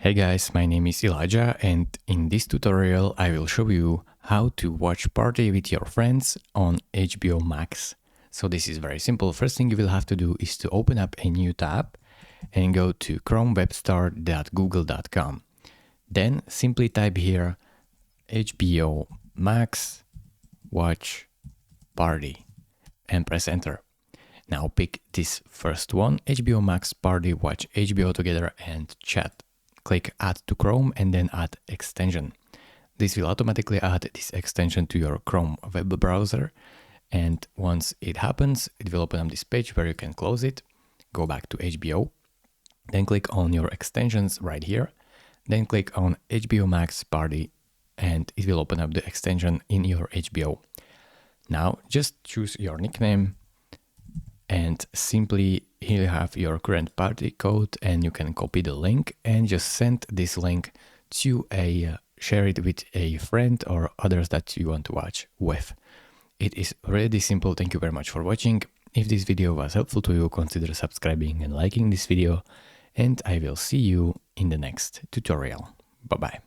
Hey guys, my name is Elijah, and in this tutorial I will show you how to watch party with your friends on HBO Max. So this is very simple. First thing you will have to do is to open up a new tab and go to chromewebstore.google.com. Then simply type here HBO Max watch party and press enter. Now pick this first one, HBO Max party, watch HBO together and chat. Click add to Chrome and then add extension. This will automatically add this extension to your Chrome web browser, and once it happens, it will open up this page where you can close it, go back to HBO, then click on your extensions right here, then click on HBO Max Party, and it will open up the extension in your HBO. Now just choose your nickname and simply here you have your current party code, and you can copy the link and just send this link to share it with a friend or others that you want to watch with. It is really simple. Thank you very much for watching. If this video was helpful to you, consider subscribing and liking this video, and I will see you in the next tutorial. Bye bye.